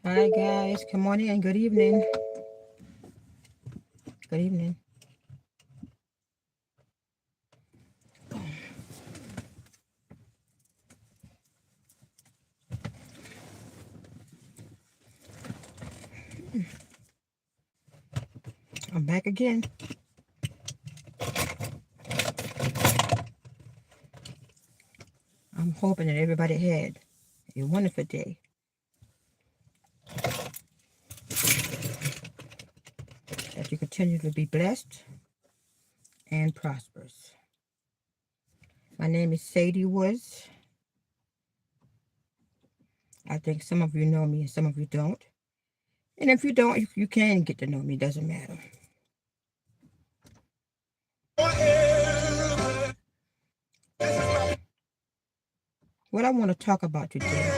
Hi guys, good morning and good evening. Good evening. I'm back again. I'm hoping that everybody had a wonderful day, that you continue to be blessed and prosperous. My name is Sadie Woods. I think some of you know me and some of you don't. And if you don't, you can get to know me, doesn't matter. What I want to talk about today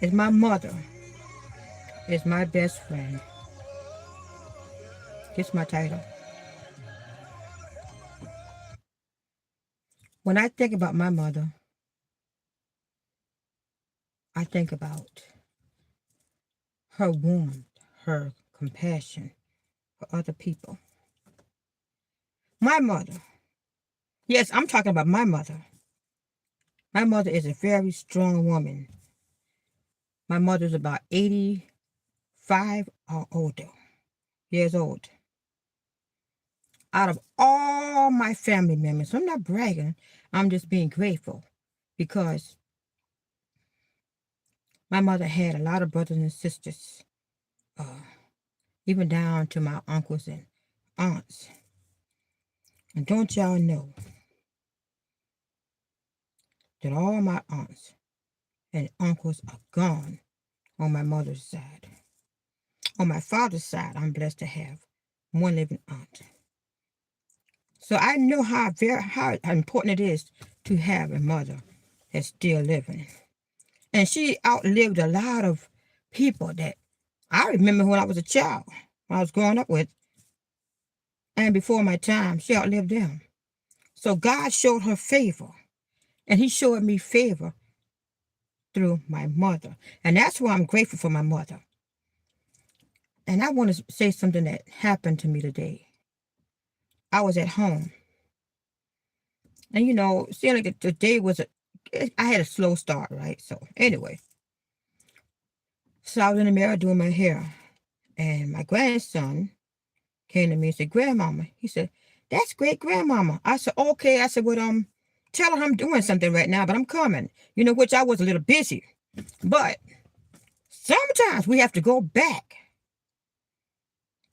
is my mother is my best friend. It's my title. When I think about my mother, I think about her warmth, her compassion for other people. My mother, yes, I'm talking about my mother. My mother is a very strong woman. My mother's about 85 or older years old. Out of all my family members, I'm not bragging, I'm just being grateful because my mother had a lot of brothers and sisters, uh, even down to my uncles and aunts. And don't y'all know that all my aunts and uncles are gone on my mother's side. On my father's side, I'm blessed to have one living aunt. So I know how important it is to have a mother that's still living. And she outlived a lot of people that I remember when I was a child, when I was growing up with, and before my time, she outlived them. So God showed her favor, and He showed me favor through my mother. And that's why I'm grateful for my mother. And I want to say something that happened to me today. I was at home. And seeing like the day I had a slow start, right? So anyway, so I was in the mirror doing my hair. And my grandson came to me and said, Grandmama. He said, that's great, Grandmama. I said, okay. I said, well, tell her I'm doing something right now, but I'm coming. Which I was a little busy. But sometimes we have to go back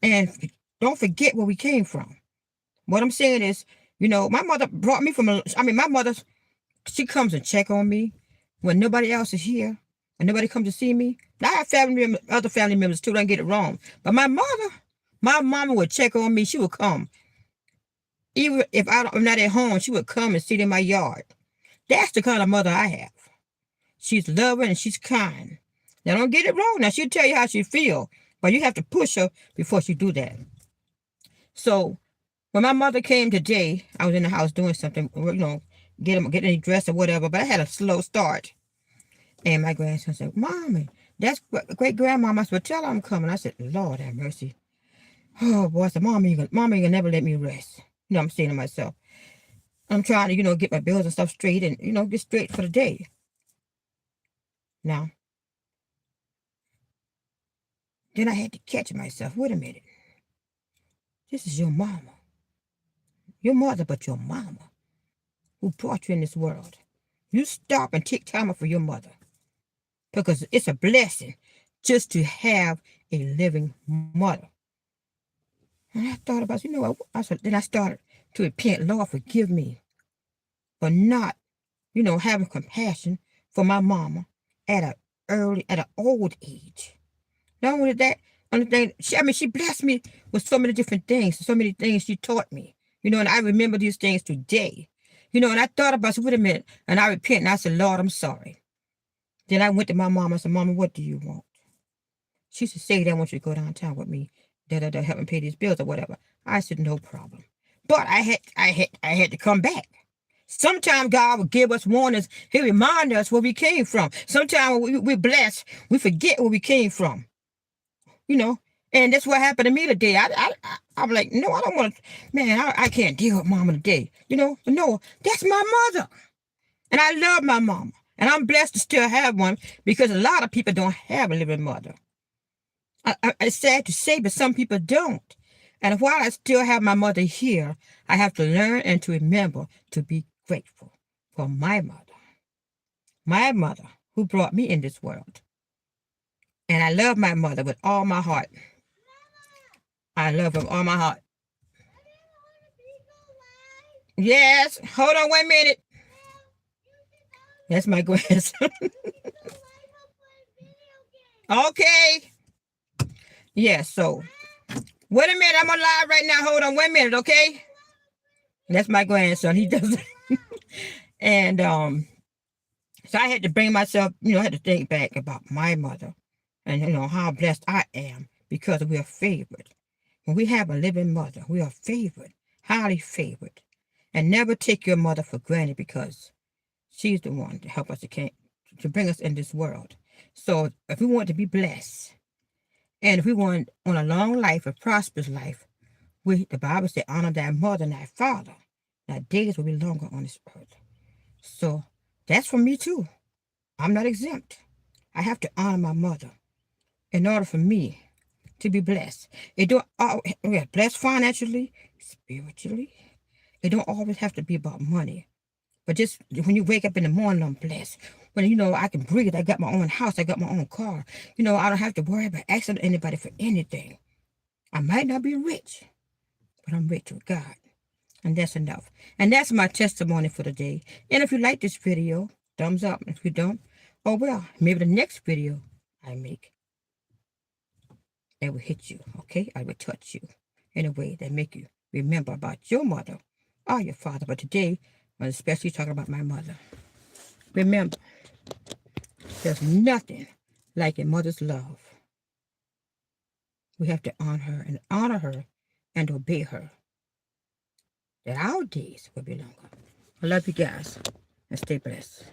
and don't forget where we came from. What I'm saying is, my mother brought me my mother, she comes and check on me when nobody else is here and nobody comes to see me. I have other family members too, don't get it wrong. But my mama would check on me. She would come. Even if I'm not at home, she would come and sit in my yard. That's the kind of mother I have. She's loving and she's kind. Now, don't get it wrong. Now, she'll tell you how she feel, but you have to push her before she do that. So, when my mother came today, I was in the house doing something, getting dressed or whatever, but I had a slow start. And my grandson said, Mommy, that's great grandmama. I said, well, tell her I'm coming. I said, Lord have mercy. Oh, boy, I said, Mommy, you can never let me rest. I'm saying to myself. I'm trying to, get my bills and stuff straight and, get straight for the day. Now, then I had to catch myself. Wait a minute. This is your mama. Your mother, but your mama who brought you in this world. You stop and take time out for your mother because it's a blessing just to have a living mother. And I thought about, what? Then I started to repent. Lord, forgive me for not, having compassion for my mama at an old age. Not only that, she blessed me with so many different things, so many things she taught me. And I remember these things today. And I thought about, wait a minute, and I repent, and I said, Lord, I'm sorry. Then I went to my mom. I said, Mama, what do you want? She said, say, I want you to go downtown with me, help me pay these bills or whatever. I said, no problem. But I had to come back. Sometimes God will give us warnings. He'll remind us where we came from. Sometimes we're blessed. We forget where we came from. You know, and that's what happened to me today. I'm like, no, I don't want to. Man, I can't deal with mama today. No, that's my mother, and I love my mama, and I'm blessed to still have one because a lot of people don't have a living mother. It's sad to say, but some people don't. And while I still have my mother here, I have to learn and to remember to be grateful for my mother who brought me in this world. And I love my mother with all my heart. I love her with all my heart. Yes, hold on 1 minute. That's my grandson. Okay. Yeah, so wait a minute. I'm on live right now. Hold on 1 minute, okay? That's my grandson. He does it. And so I had to bring myself, I had to think back about my mother and how blessed I am because we are favored. When we have a living mother, we are favored, highly favored. And never take your mother for granted because she's the one to help us to bring us in this world. So if we want to be blessed, and if we want on a long life, a prosperous life, the Bible says, honor thy mother and thy father. Thy days will be longer on this earth. So that's for me too. I'm not exempt. I have to honor my mother in order for me to be blessed. We are blessed financially, spiritually. It don't always have to be about money. But just when you wake up in the morning, I'm blessed. When, I can breathe, I got my own house, I got my own car. I don't have to worry about asking anybody for anything. I might not be rich, but I'm rich with God. And that's enough. And that's my testimony for today. And if you like this video, thumbs up. If you don't, oh well, maybe the next video I make, it will hit you, okay? I will touch you in a way that make you remember about your mother or your father. But today, I'm especially talking about my mother. Remember, there's nothing like a mother's love. We have to honor her and obey her, that our days will be longer. I love you guys, and stay blessed.